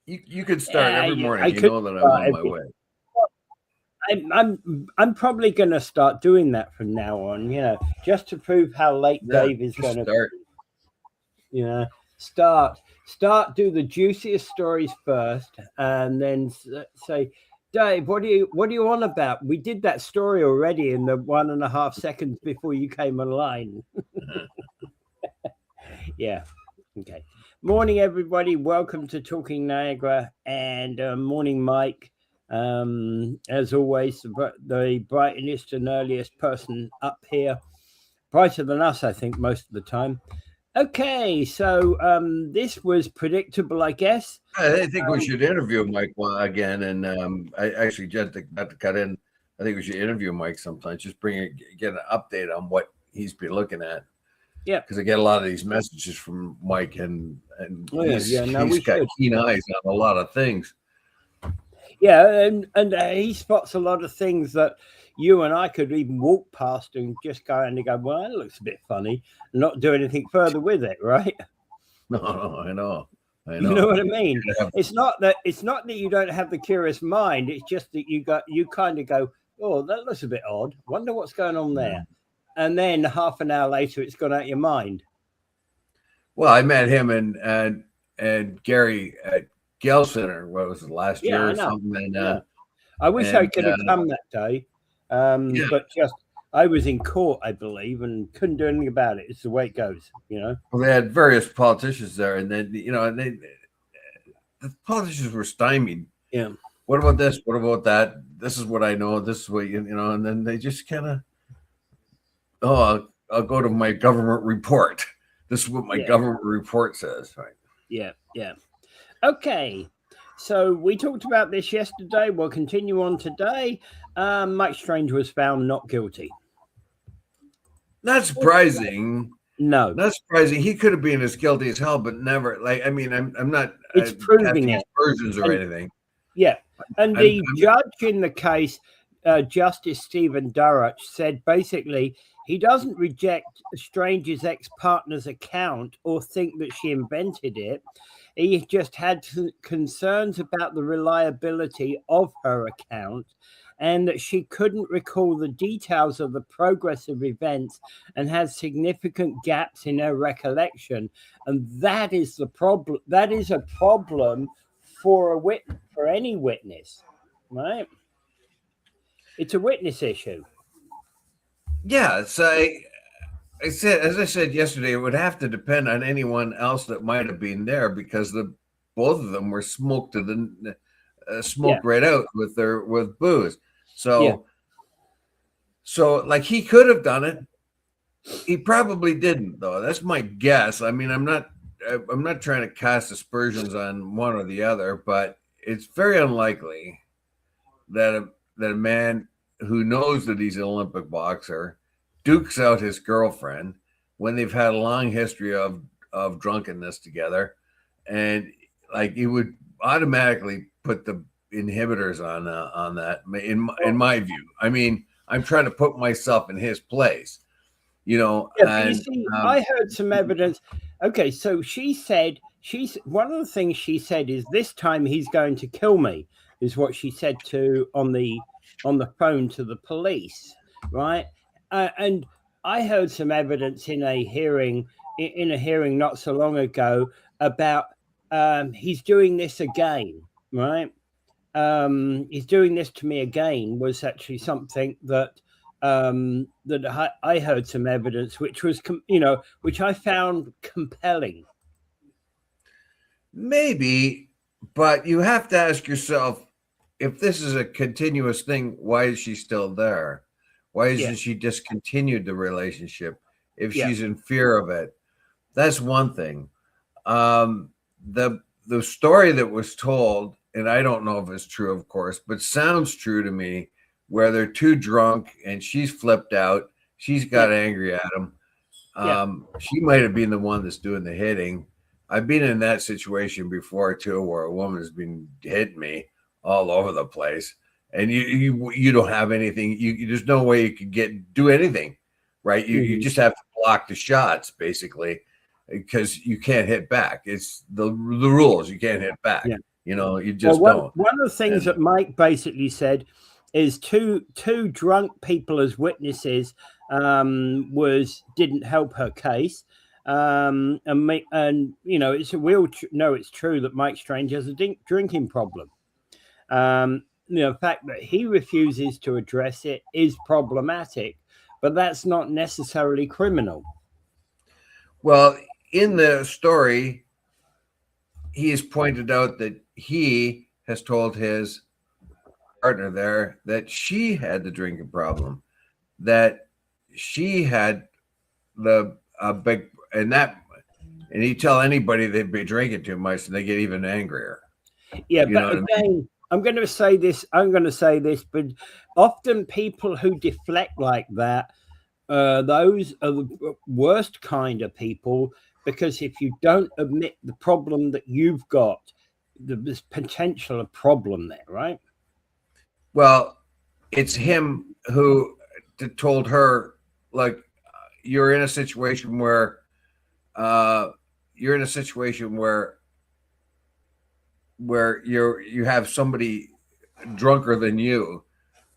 You could start every morning. I You know that I'm on my way. I'm probably going to start doing that from now on. Just to prove how late Dave is going to start. Start. Do the juiciest stories first, and then say, Dave, what do you on about? We did that story already in the 1.5 seconds before you came online. Yeah. Okay. Morning, everybody. Welcome to Talking Niagara, and morning, Mike. As always, the brightest and earliest person up here, brighter than us, I think, most of the time. Okay, so this was predictable, I guess. I think we should interview Mike again, and I actually just to cut in. I think we should interview Mike sometime. Just get an update on what he's been looking at. Yeah, because I get a lot of these messages from Mike, and he's got keen eyes on a lot of things. Yeah, and he spots a lot of things that you and I could even walk past and just go and go, well, that looks a bit funny, and not do anything further with it, right? No, I know. You know what I mean? It's not that you don't have the curious mind. It's just that you kind of go, oh, that looks a bit odd. Wonder what's going on there. And then half an hour later, it's gone out your mind. Well, I met him and Gary at Gale Center. What was it, last year or something? And, I wish I could have come that day, but I was in court, I believe, and couldn't do anything about it. It's the way it goes, Well, they had various politicians there, and then the politicians were stymied. Yeah. What about this? What about that? This is what I know. This is what and then they just kind of. Oh, I'll go to my government report. This is what my government report says. Right. Yeah. Okay. So we talked about this yesterday. We'll continue on today. Mike Strange was found not guilty. Not surprising. No. Not surprising. He could have been as guilty as hell, but never. I'm not. It's proving it. Versions or anything. Yeah. And the judge in the case, Justice Stephen Durrach, said basically he doesn't reject Strange's ex-partner's account or think that she invented it. He just had concerns about the reliability of her account and that she couldn't recall the details of the progress of events and had significant gaps in her recollection. And that is the problem. That is a problem for any witness, right? It's a witness issue. Yeah, so as I said yesterday, it would have to depend on anyone else that might have been there because both of them were smoked right out with booze. So like he could have done it. He probably didn't, though. That's my guess. I mean, I'm not trying to cast aspersions on one or the other, but it's very unlikely that a man who knows that he's an Olympic boxer dukes out his girlfriend when they've had a long history of drunkenness together, and like he would automatically put the inhibitors on that. In my view, I mean, I'm trying to put myself in his place, I heard some evidence. Okay, so she said one of the things she said is this time he's going to kill me, is what she said on the phone to the police, right? And I heard some evidence in a hearing not so long ago about he's doing this again, right? He's doing this to me again was actually something that I heard some evidence, which was which I found compelling. Maybe, but you have to ask yourself, if this is a continuous thing, why is she still there? Why isn't she discontinued the relationship if she's in fear of it? That's one thing. The story that was told, and I don't know if it's true, of course, but sounds true to me, where they're too drunk and she's flipped out. She's got angry at him. She might have been the one that's doing the hitting. I've been in that situation before too, where a woman has been hitting me all over the place, and you don't have anything. There's no way you could do anything, right? You just have to block the shots basically, because you can't hit back. It's the rules. You can't hit back. You just Well, don't. one of the things that Mike basically said is two drunk people as witnesses didn't help her case. And it's a real it's true that Mike Strange has a drinking problem. The fact that he refuses to address it is problematic, but that's not necessarily criminal. Well, in the story, he has pointed out that he has told his partner there that she had the drinking problem, that she had the big, and you tell anybody they've been drinking too much and they get even angrier. Yeah, but again, I'm going to say this, but often people who deflect like that, those are the worst kind of people, because if you don't admit the problem that you've got, there's potential a problem there, right? Well, it's him who told her, like, you're in a situation where you have somebody drunker than you,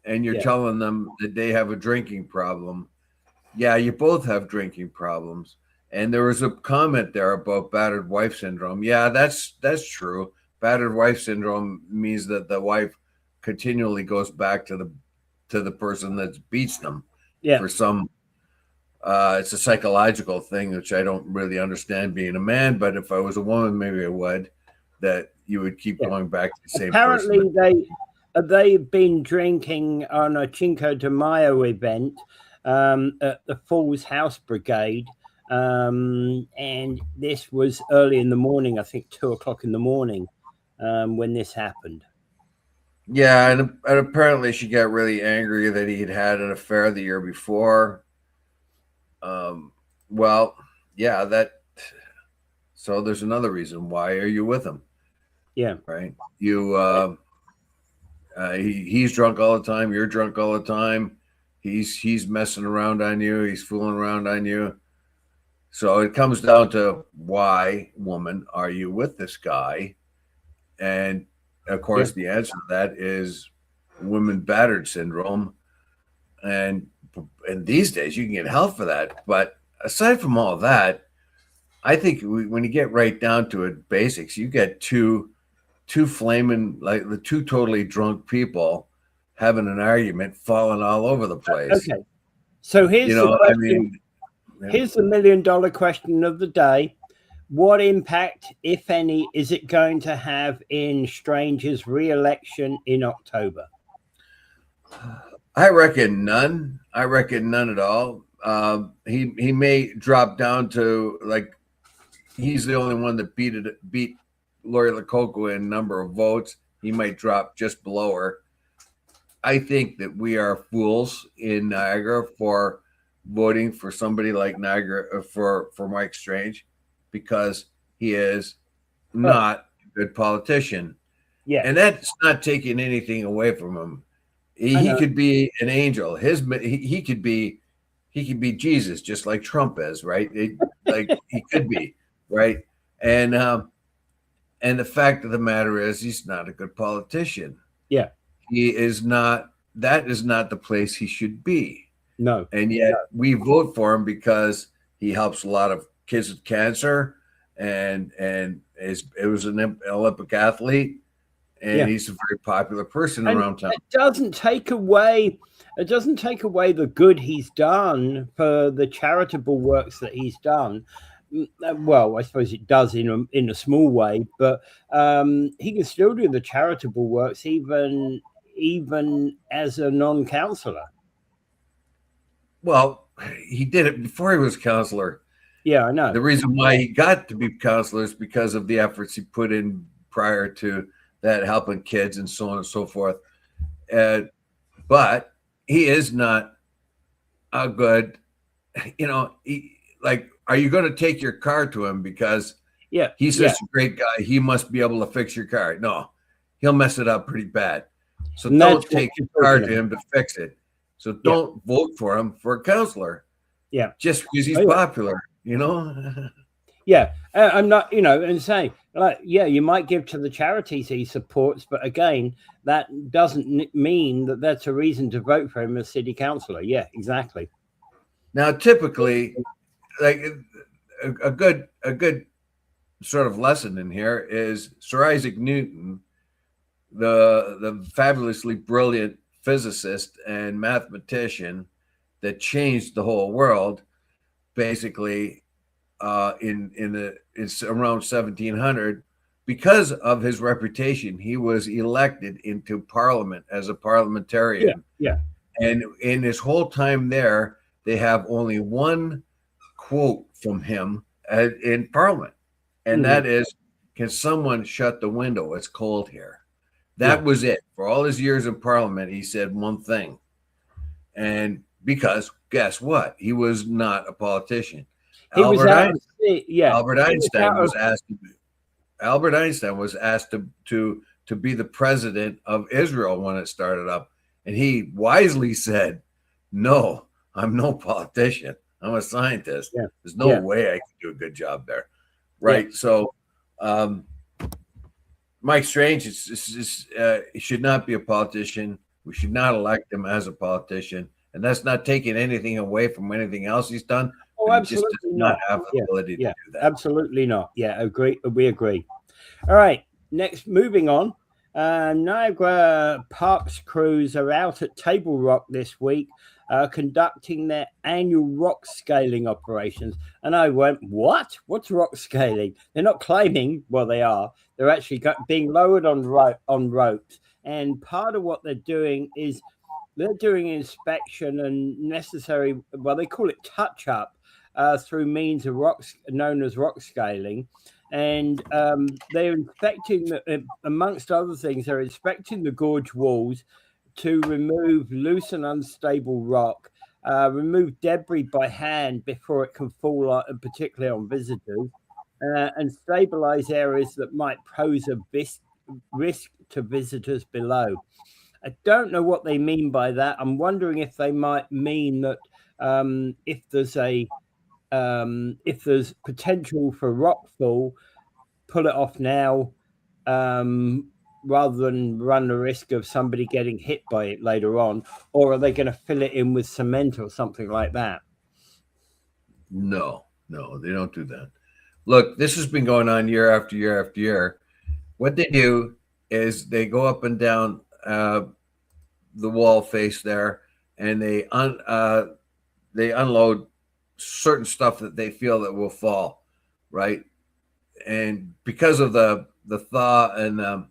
and you're telling them that they have a drinking problem. Yeah, you both have drinking problems. And there was a comment there about battered wife syndrome. Yeah, that's true. Battered wife syndrome means that the wife continually goes back to the person that beats them. Yeah. For some, it's a psychological thing, which I don't really understand being a man. But if I was a woman, maybe I would. That you would keep going back to the same person. Apparently, they've been drinking on a Cinco de Mayo event at the Falls House Brigade. And this was early in the morning, I think 2 o'clock in the morning, when this happened. Yeah, and apparently she got really angry that he had an affair the year before. Well, yeah, so there's another reason. Why are you with him? Yeah. Right. He's drunk all the time. You're drunk all the time. He's messing around on you. He's fooling around on you. So it comes down to, why, woman, are you with this guy? And of course, the answer to that is women battered syndrome. And these days you can get help for that. But aside from all that, I think when you get right down to it, basics, you get two flaming, like the two totally drunk people having an argument, falling all over the place. Okay. So here's the question. Here's the $1 million question of the day. What impact, if any, is it going to have in Strange's re-election in October? I reckon none. I reckon none at all. He may drop down to, like, he's the only one that beat Lori Lococo in number of votes. He might drop just below her. I think that we are fools in Niagara for voting for somebody like Niagara for Mike Strange, because he is not a good politician. Yeah, and that's not taking anything away from him. He could be an angel. He could be Jesus, just like Trump is, right? He could be, right? And the fact of the matter is, he's not a good politician. Yeah, he is not. That is not the place he should be. No, and yet we vote for him because he helps a lot of kids with cancer, and it was an Olympic athlete. And he's a very popular person around town. It doesn't take away the good he's done for the charitable works that he's done. Well, I suppose it does in a small way, but he can still do the charitable works even as a non-counselor. Well, he did it before he was counselor. Yeah, I know. The reason why he got to be counselor is because of the efforts he put in prior to that, helping kids and so on and so forth. But he is not a good, are you going to take your car to him because he's such a great guy, he must be able to fix your car? No, he'll mess it up pretty bad. So don't take your car to him to fix it. So don't vote for him for a counselor. Yeah. Just because he's popular, Yeah. I'm not, and saying Yeah, you might give to the charities he supports, but again, that doesn't mean that that's a reason to vote for him as city councillor. Yeah, exactly. Now, typically, like a good sort of lesson in here is Sir Isaac Newton, the fabulously brilliant physicist and mathematician that changed the whole world, basically it's around 1700. Because of his reputation, he was elected into Parliament as a parliamentarian. Yeah. And in his whole time there, they have only one quote from him in Parliament, and that is, "Can someone shut the window? It's cold here." That was it. For all his years in Parliament, he said one thing. And because guess what? He was not a politician. Albert Einstein was asked to be the president of Israel when it started up, and he wisely said, "No, I'm no politician. I'm a scientist. There's no way I can do a good job there." Right. So, Mike Strange he should not be a politician. We should not elect him as a politician. And that's not taking anything away from anything else he's done. Oh, absolutely he just does not have the ability to do that. Absolutely not. Yeah, agree. We agree. All right. Next, moving on. Niagara Parks crews are out at Table Rock this week, conducting their annual rock scaling operations. And I went, what? What's rock scaling? They're not climbing. Well, they are. They're actually being lowered on ropes. And part of what they're doing is they're doing inspection and necessary, well, they call it touch-up through means of rocks known as rock scaling. And they're inspecting, amongst other things, they're inspecting the gorge walls to remove loose and unstable rock, remove debris by hand before it can fall, particularly on visitors, and stabilize areas that might pose a risk to visitors below. I don't know what they mean by that. I'm wondering if they might mean that if there's potential for rockfall, pull it off now, rather than run the risk of somebody getting hit by it later on, or are they going to fill it in with cement or something like that? No, they don't do that. Look, this has been going on year after year after year. What they do is they go up and down the wall face there, and they unload certain stuff that they feel that will fall, right? And because of the thaw and the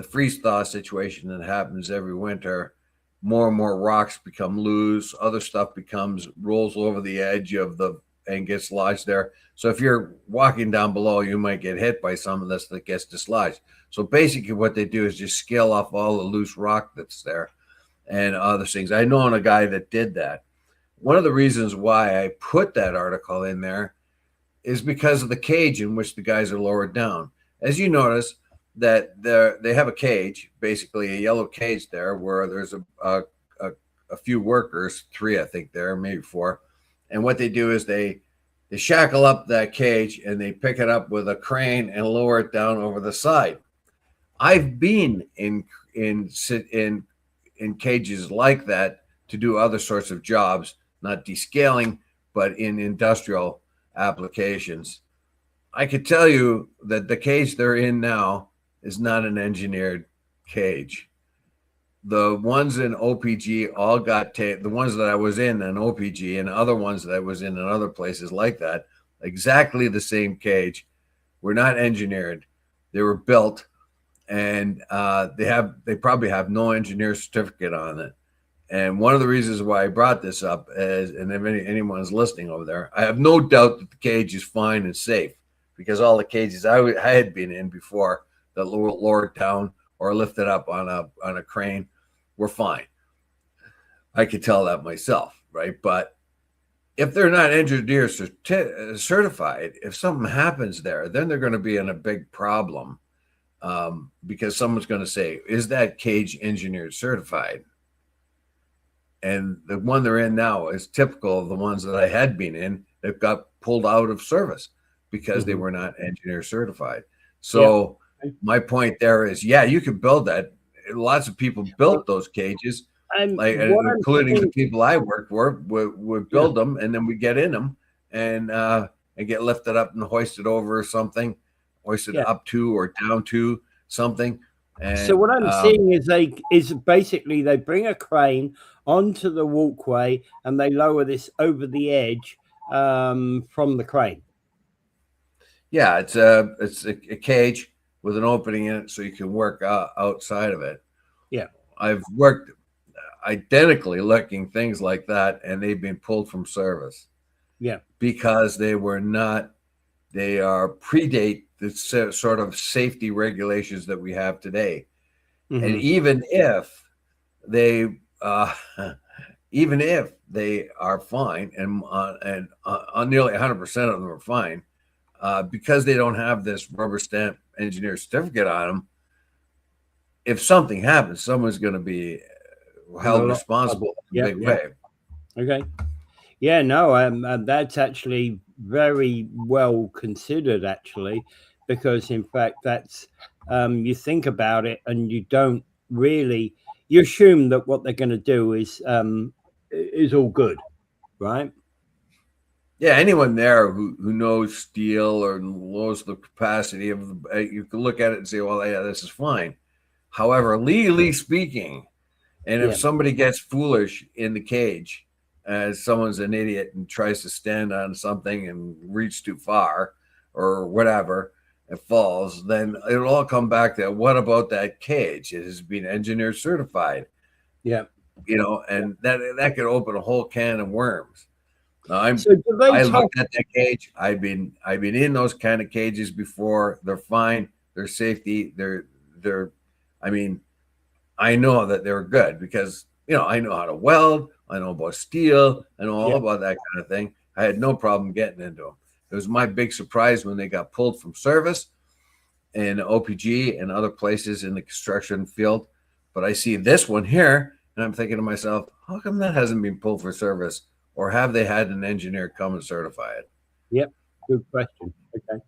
freeze thaw situation that happens every winter, more and more rocks become loose. Other stuff rolls over the edge and gets lodged there. So if you're walking down below, you might get hit by some of this that gets dislodged. So basically what they do is just scale off all the loose rock that's there and other things. I know a guy that did that. One of the reasons why I put that article in there is because of the cage in which the guys are lowered down. As you notice, that they have a cage, basically a yellow cage there, where there's a few workers, 3 I think there, maybe 4, and what they do is they shackle up that cage and they pick it up with a crane and lower it down over the side. I've been in cages like that to do other sorts of jobs, not descaling, but in industrial applications. I could tell you that the cage they're in now is not an engineered cage. The ones in OPG all got the ones that I was in OPG and other ones that I was in other places like that, exactly the same cage, were not engineered. They were built, and they probably have no engineer certificate on it. And one of the reasons why I brought this up is, and if anyone's listening over there, I have no doubt that the cage is fine and safe, because all the cages I had been in before that lowered down or lifted up on a crane were fine. I could tell that myself, right? But if they're not engineer certified, if something happens there, then they're going to be in a big problem, because someone's going to say, is that cage engineer certified? And the one they're in now is typical of the ones that I had been in that got pulled out of service because they were not engineer certified. So my point there is, yeah, you can build that. Lots of people built those cages, like including the people I worked for, would build them, and then we get in them and get lifted up and hoisted over something, hoisted up to or down to something. And, so what I'm seeing is basically they bring a crane onto the walkway and they lower this over the edge from the crane. Yeah, it's a cage with an opening in it so you can work outside of it. Yeah, I've worked identically looking things like that, and they've been pulled from service. Yeah, because they are predate the sort of safety regulations that we have today. Mm-hmm. And even if they are fine, and nearly 100% of them are fine, because they don't have this rubber stamp engineer certificate on them, if something happens, someone's going to be held responsible in a big way. Okay. Yeah, no, that's actually very well considered, actually, because in fact, that's you think about it and you don't really, you assume that what they're going to do is all good, right? Yeah, anyone there who knows steel or knows the capacity of you can look at it and say, well, yeah, this is fine. However, legally speaking, and if somebody gets foolish in the cage, as someone's an idiot and tries to stand on something and reach too far or whatever, it falls, then it'll all come back to what about that cage? It has been engineer certified. Yeah. And that could open a whole can of worms. Now I looked at that cage. I've been in those kind of cages before. They're fine. They're safety. I know that they're good because I know how to weld. I know about steel. I know all about that kind of thing. I had no problem getting into them. It was my big surprise when they got pulled from service in OPG and other places in the construction field. But I see this one here, and I'm thinking to myself, how come that hasn't been pulled for service? Or have they had an engineer come and certify it? Yep, good question. Okay.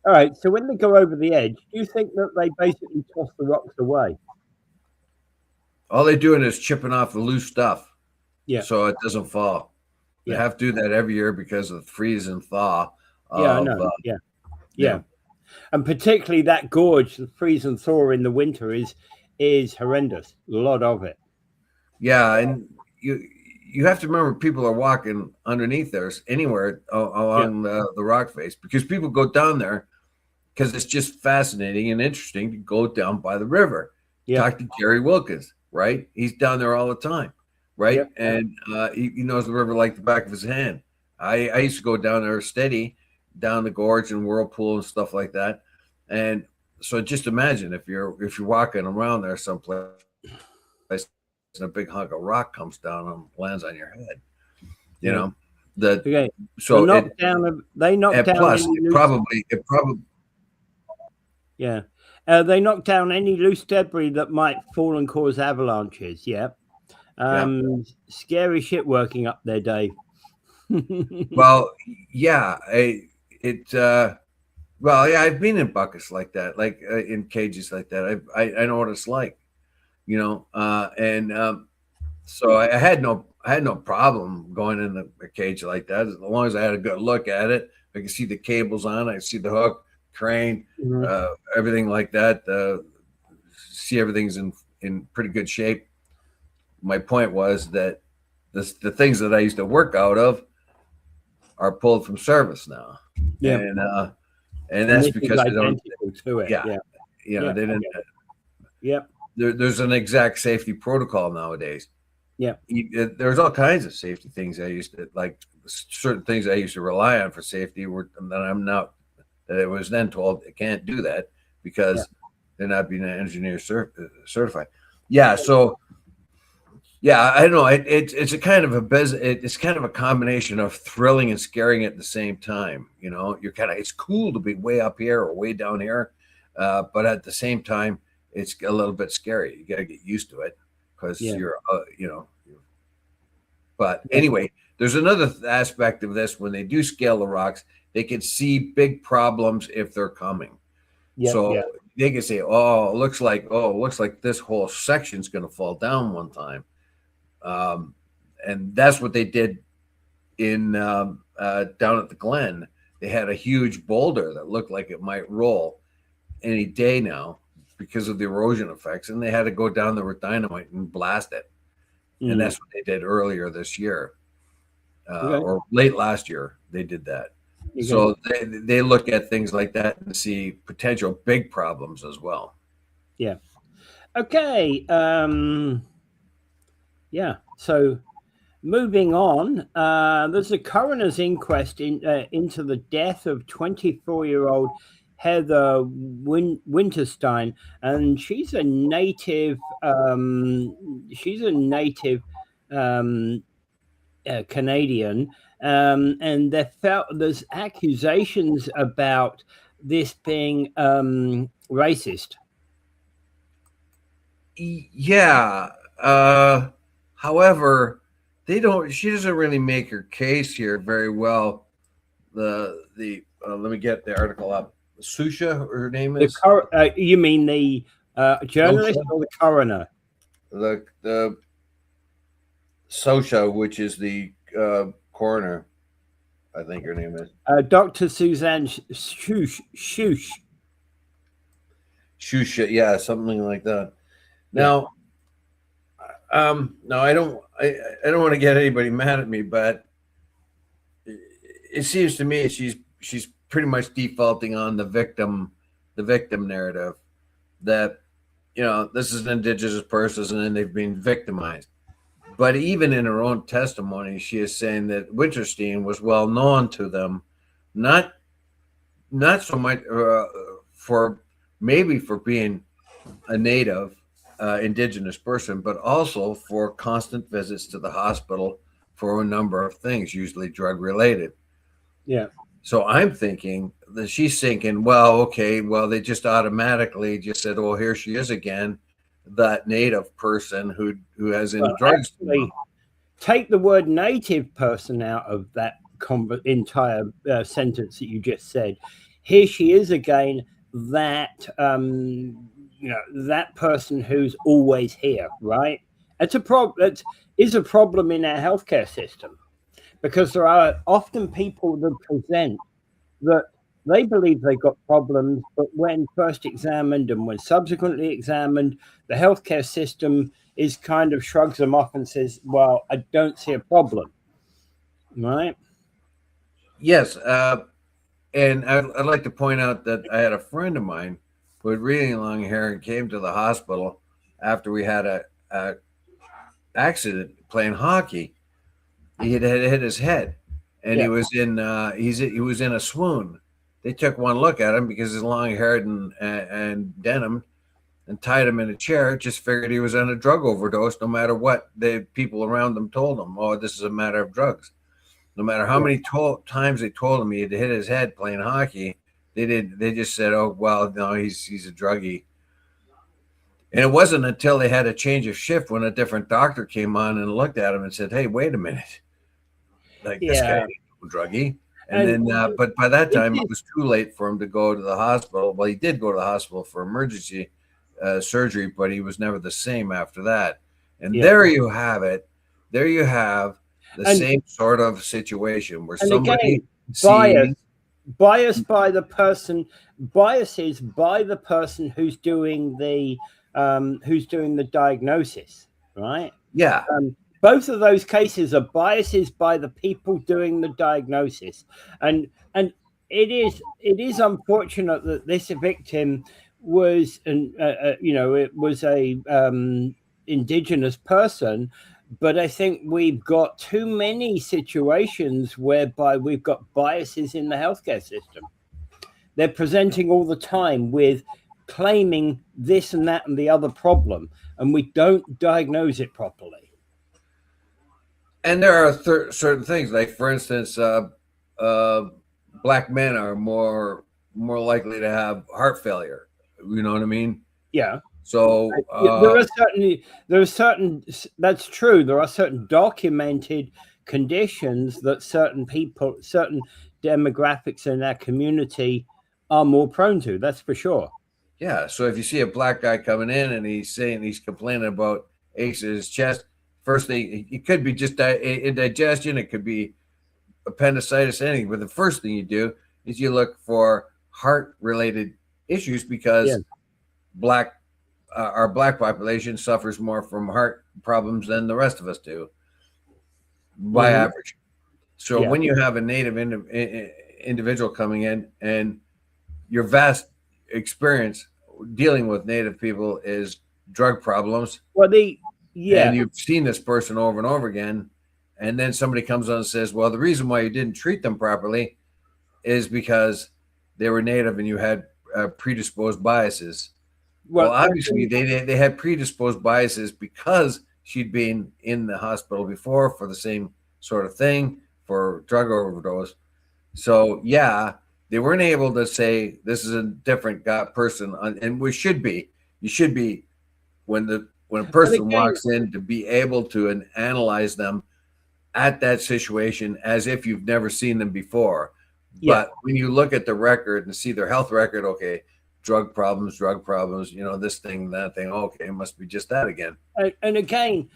All right, so when they go over the edge, do you think that they basically toss the rocks away? All they're doing is chipping off the loose stuff, so it doesn't fall. They have to do that every year because of the freeze and thaw. I know. Yeah. And particularly that gorge, the freeze and thaw in the winter is horrendous. A lot of it. Yeah, and you have to remember people are walking underneath there anywhere along the rock face because people go down there because it's just fascinating and interesting to go down by the river. Talk to Gary Wilkins, right? He's down there all the time, right? And he knows the river like the back of his hand. I used to go down there steady, down the gorge and whirlpool and stuff like that. And so just imagine if you're walking around there someplace and a big hunk of rock comes down and lands on your head. So they knock down. Plus, it probably. Yeah. They knock down any loose debris that might fall and cause avalanches. Scary shit working up there, Dave. Well, yeah, I've been in buckets like that, like in cages like that. I know what it's like, so I had no problem going in a cage like that as long as I had a good look at it. I could see the cables on. I could see the hook, crane, everything like that. See everything's in pretty good shape. My point was that the things that I used to work out of are pulled from service now. And that's because they don't to it. They didn't. There's an exact safety protocol nowadays. There's all kinds of safety things I used to like. Certain things I used to rely on for safety that it was then told I can't do that because they're not being engineer certified. So I don't know. It's a kind of it's kind of a combination of thrilling and scaring at the same time. It's cool to be way up here or way down here, but at the same time, it's a little bit scary. You got to get used to it because you're. But anyway, there's another aspect of this. When they do scale the rocks, they can see big problems if they're coming. So they can say, "Oh, it looks like this whole section's going to fall down one time," and that's what they did in down at the Glen. They had a huge boulder that looked like it might roll any day now because of the erosion effects, and they had to go down there with dynamite and blast it. And that's what they did earlier this year, or late last year. They did that. So they look at things like that and see potential big problems as well. Yeah. Okay. Yeah. So moving on, there's a coroner's inquest into the death of 24-year-old Heather Winterstein, and she's a native. Canadian, and there's accusations about this being racist. Yeah. However, she doesn't really make her case here very well. Let me get the article up. Susha, her name is. You mean the journalist or the coroner? The Sosha, which is the coroner, I think her name is. Dr. Suzanne Shusha, yeah, something like that. Now, no, I don't want to get anybody mad at me, but it seems to me she's pretty much defaulting on the victim narrative that, this is an Indigenous person and they've been victimized. But even in her own testimony, she is saying that Winterstein was well known to them, not so much for being a native Indigenous person, but also for constant visits to the hospital for a number of things, usually drug related. Yeah. So I'm thinking that she's thinking, well, okay, they just automatically just said, oh, here she is again, that native person who has any drugs. Actually, take the word native person out of that entire sentence that you just said. Here she is again, that that person who's always here, right? It's a problem. It is a problem in our healthcare system, because there are often people that present that they believe they got problems, but when first examined and when subsequently examined, the healthcare system is kind of shrugs them off and says, well, I don't see a problem. Right? Yes. And I'd like to point out that I had a friend of mine who had really long hair and came to the hospital after we had a accident playing hockey. He had hit his head, and he was in a swoon. They took one look at him because he's long haired and denim, and tied him in a chair. Just figured he was on a drug overdose, no matter what the people around him told him. Oh, this is a matter of drugs. No matter how many times they told him he had hit his head playing hockey, they just said, oh, well, no, he's a druggie. And it wasn't until they had a change of shift when a different doctor came on and looked at him and said, hey, wait a minute. This guy ain't no druggie. And then, but by that time, it was too late for him to go to the hospital. Well, he did go to the hospital for emergency surgery, but he was never the same after that. And there you have it. There you have the same sort of situation where somebody biased by the person, biases by the person who's doing the diagnosis, right? Yeah. Both of those cases are biases by the people doing the diagnosis, and it is unfortunate that this victim was it was a Indigenous person, but I think we've got too many situations whereby we've got biases in the healthcare system. They're presenting all the time with claiming this and that and the other problem, and we don't diagnose it properly. And there are certain things, like, for instance, black men are more likely to have heart failure. You know what I mean? Yeah. So there are certain. That's true. There are certain documented conditions that certain people, certain demographics in our community are more prone to. That's for sure. Yeah. So if you see a black guy coming in and he's complaining about aches in his chest, first thing, it could be just indigestion. It could be appendicitis, anything. But the first thing you do is you look for heart related issues because black our black population suffers more from heart problems than the rest of us do by average. So when you have a native individual coming in and your vast experience dealing with native people is drug problems, and you've seen this person over and over again, and then somebody comes on and says, well, the reason why you didn't treat them properly is because they were native and you had predisposed biases. Well, obviously they had predisposed biases because she'd been in the hospital before for the same sort of thing, for drug overdose. So yeah, they weren't able to say this is a different person, and we should be. You should be when a person walks in to be able to analyze them at that situation as if you've never seen them before. But when you look at the record and see their health record, okay, drug problems, this thing, that thing. Okay, it must be just that again. And again,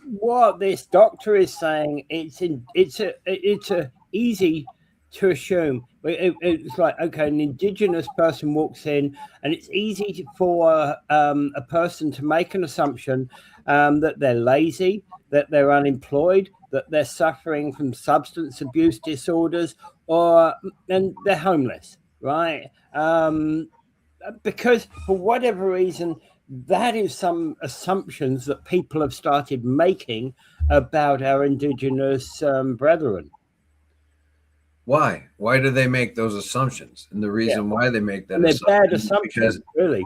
what this doctor is saying, it's a easy to assume. It's like, okay, an indigenous person walks in, and it's easy for a person to make an assumption that they're lazy, that they're unemployed, that they're suffering from substance abuse disorders, and they're homeless, right? Because for whatever reason, that is some assumptions that people have started making about our indigenous brethren. Why? Why do they make those assumptions? And the reason why they make that bad assumptions, really.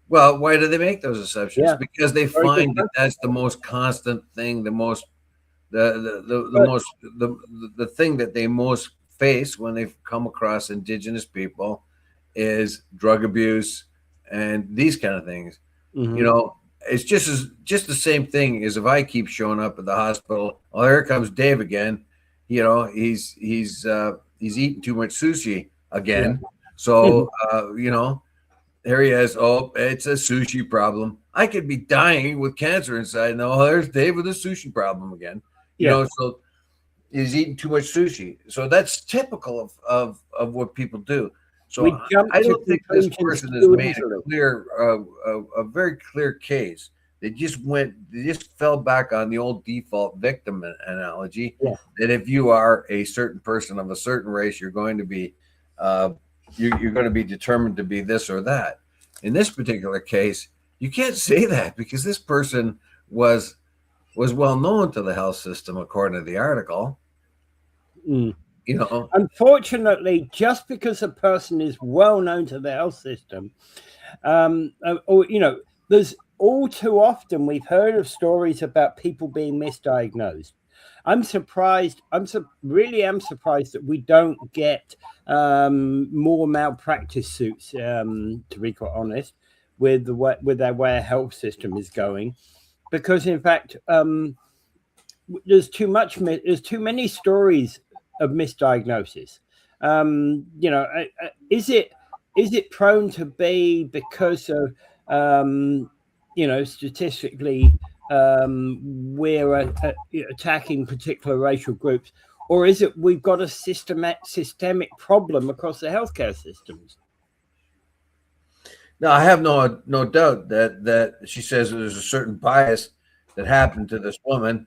Well, why do they make those assumptions? Because they find that that's the most constant thing, the thing that they most face when they come across indigenous people is drug abuse and these kind of things. It's just the same thing as if I keep showing up at the hospital. Oh, here comes Dave again. He's eating too much sushi again. So there he is. Oh, it's a sushi problem. I could be dying with cancer inside. No, there's Dave with a sushi problem again. So he's eating too much sushi. So that's typical of what people do. So I don't think this person has made a very clear case. They just fell back on the old default victim analogy that if you are a certain person of a certain race, you're going to be you're going to be determined to be this or that. In this particular case, you can't say that because this person was well known to the health system according to the article. Unfortunately, just because a person is well known to the health system, there's all too often we've heard of stories about people being misdiagnosed. I'm surprised. Really am surprised that we don't get more malpractice suits. To be quite honest, with the way our health system is going, because in fact, there's too many stories of misdiagnosis. Is it prone to be because of statistically we're attacking particular racial groups, or is it we've got a systemic problem across the healthcare systems? No, I have no doubt that she says there's a certain bias that happened to this woman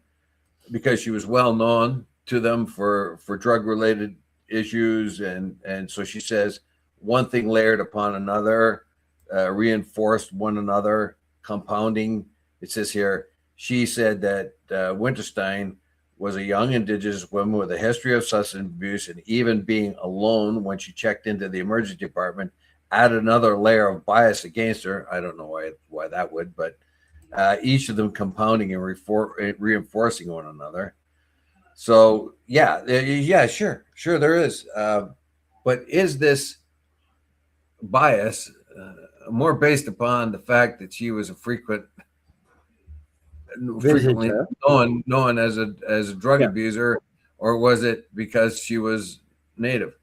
because she was well known to them for drug related issues, and so she says one thing layered upon another, reinforced one another, compounding. It says here she said that Winterstein was a young indigenous woman with a history of substance abuse, and even being alone when she checked into the emergency department added another layer of bias against her. I don't know why that would, but each of them compounding and reinforcing one another. So sure there is. But is this bias more based upon the fact that she was a frequently known as a drug abuser, or was it because she was native?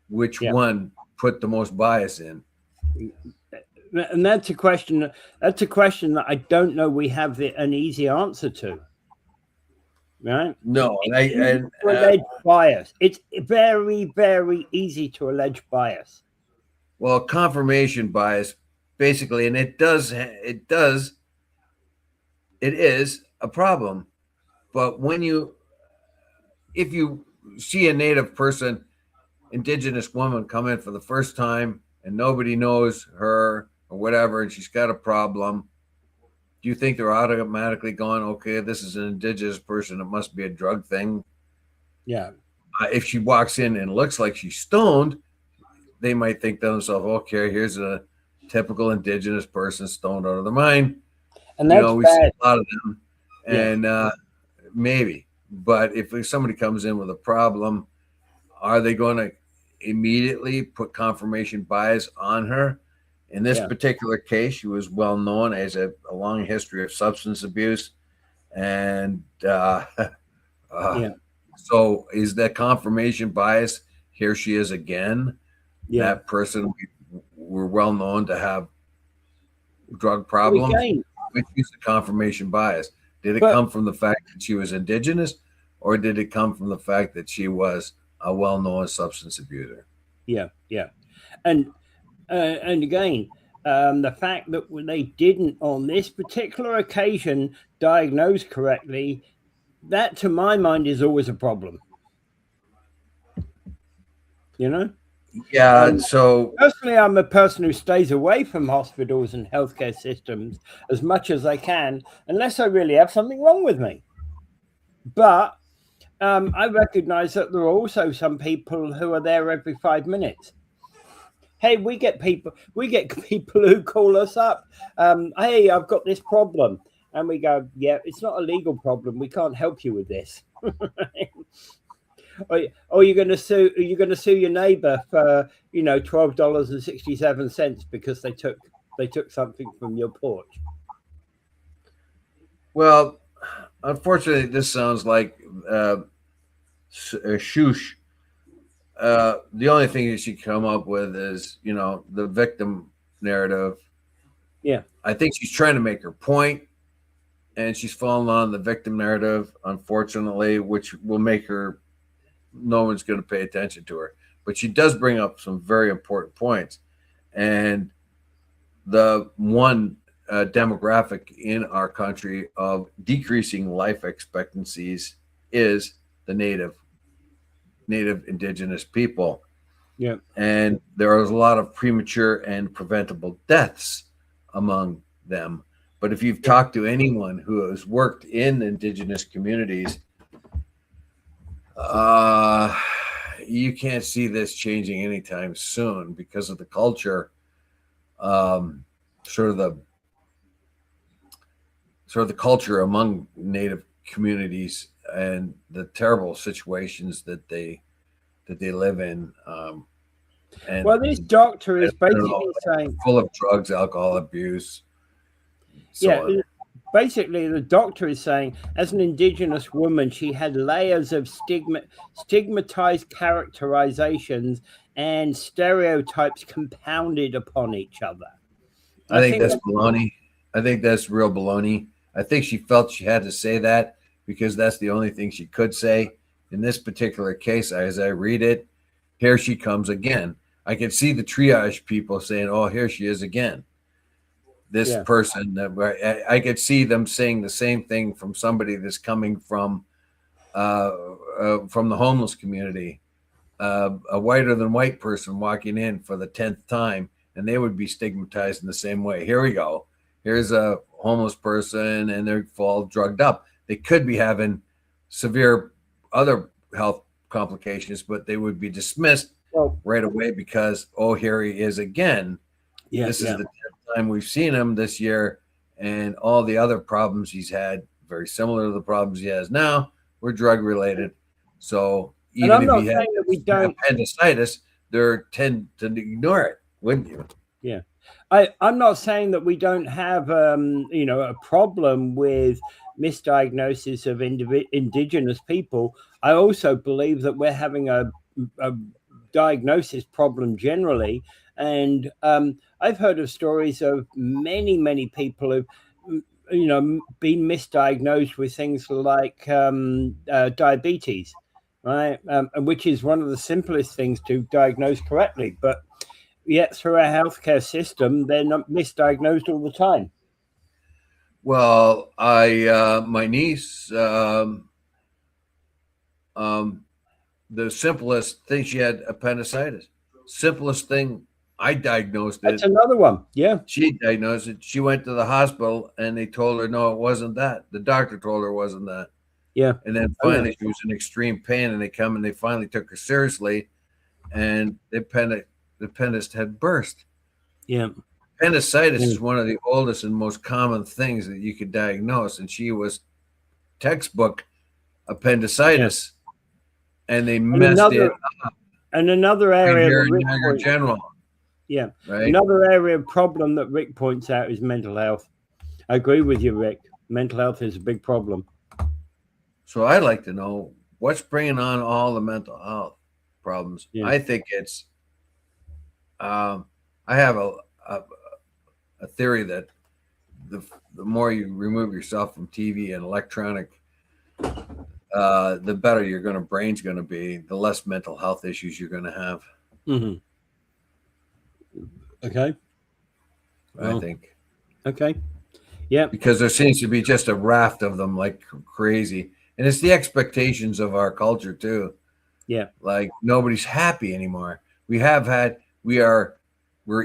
Which one put the most bias in? And that's a question. That's a question that I don't know we have an easy answer to. Right? No, allege bias. It's very, very easy to allege bias. Well, confirmation bias, basically, and it is a problem. But if you see a Native person, Indigenous woman come in for the first time and nobody knows her or whatever, and she's got a problem, do you think they're automatically going, okay, this is an Indigenous person, it must be a drug thing? Yeah. If she walks in and looks like she's stoned, they might think to themselves, okay, here's a typical Indigenous person stoned out of their mind. And that's we bad. see a lot of them. And maybe. But if somebody comes in with a problem, are they going to immediately put confirmation bias on her? In this particular case, she was well known as a long history of substance abuse. And so is that confirmation bias? Here she is again. Yeah. That person were well known to have drug problems. Which is the confirmation bias? Did it come from the fact that she was Indigenous, or did it come from the fact that she was a well-known substance abuser? Yeah. And again, the fact that they didn't, on this particular occasion, diagnose correctly, that, to my mind, is always a problem. You know? Yeah, so personally, I'm a person who stays away from hospitals and healthcare systems as much as I can, unless I really have something wrong with me. But I recognize that there are also some people who are there every 5 minutes. Hey, we get people who call us up. Hey, I've got this problem, and we go, yeah, it's not a legal problem. We can't help you with this. Or you're going to sue your neighbor for $12.67 because they took something from your porch. Well, unfortunately, this sounds like a shoosh. The only thing that she come up with is the victim narrative. Yeah, I think she's trying to make her point, and she's fallen on the victim narrative, unfortunately, which will make her. No one's going to pay attention to her, but she does bring up some very important points. And the one demographic in our country of decreasing life expectancies is the native Indigenous people. Yeah. And there is a lot of premature and preventable deaths among them. But if you've talked to anyone who has worked in Indigenous communities, you can't see this changing anytime soon because of the culture, sort of the culture among Native communities and the terrible situations that they live in. And well, this doctor is basically saying full of drugs, alcohol abuse. Basically, the doctor is saying, as an Indigenous woman, she had layers of stigmatized characterizations and stereotypes compounded upon each other. I think that's baloney. I think that's real baloney. I think she felt she had to say that because that's the only thing she could say. In this particular case, as I read it, here she comes again. I can see the triage people saying, oh, here she is again. This person, I could see them saying the same thing from somebody that's coming from the homeless community, a whiter than white person walking in for the 10th time, and they would be stigmatized in the same way. Here we go. Here's a homeless person, and they're all drugged up. They could be having severe other health complications, but they would be dismissed right away because, oh, here he is again. Yeah, this is the 10th time we've seen him this year, and all the other problems he's had, very similar to the problems he has now, were drug related. So even if he had appendicitis, they tend to ignore it, wouldn't you? Yeah. I'm not saying that we don't have a problem with misdiagnosis of Indigenous people. I also believe that we're having a diagnosis problem generally. And I've heard of stories of many people who've, been misdiagnosed with things like diabetes, right? And which is one of the simplest things to diagnose correctly. But yet through our healthcare system, they're not misdiagnosed all the time. Well, my niece, the simplest thing, she had appendicitis. Simplest thing, I diagnosed it. That's another one. Yeah. She diagnosed it. She went to the hospital and they told her, no, it wasn't that. The doctor told her it wasn't that. Yeah. And then finally she was in extreme pain and they finally took her seriously and the appendix had burst. Yeah. Appendicitis is one of the oldest and most common things that you could diagnose. And she was textbook appendicitis and they messed it up. And another area here in Niagara General. Yeah. Right. Another area of problem that Rick points out is mental health. I agree with you, Rick. Mental health is a big problem. So I'd like to know what's bringing on all the mental health problems. Yeah. I think it's, I have a theory that the more you remove yourself from TV and electronic, the better your brain's going to be, the less mental health issues you're going to have. Mm-hmm. Okay. I think. Okay. Yeah. Because there seems to be just a raft of them like crazy. And it's the expectations of our culture too. Yeah. Like nobody's happy anymore. We're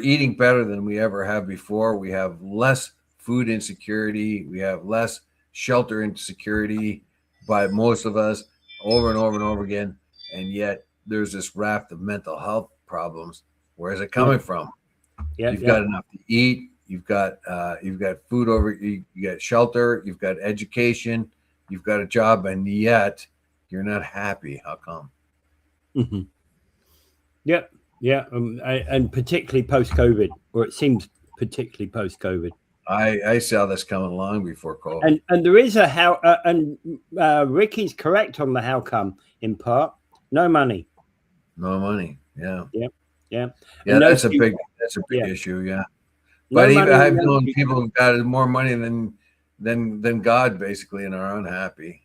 eating better than we ever have before. We have less food insecurity. We have less shelter insecurity by most of us over and over and over again. And yet there's this raft of mental health problems. Where is it coming from? Yeah, you've got enough to eat. You've got food you got shelter. You've got education. You've got a job, and yet you're not happy. How come? Mm-hmm. Yeah, and particularly post-COVID, or it seems particularly post-COVID. I saw this coming long before COVID. And there is a how, and Ricky's correct on the how come in part. No money. No money. Yeah. Yeah. That's a big issue. Yeah. But I've known people who've got more money than God, basically, and are unhappy.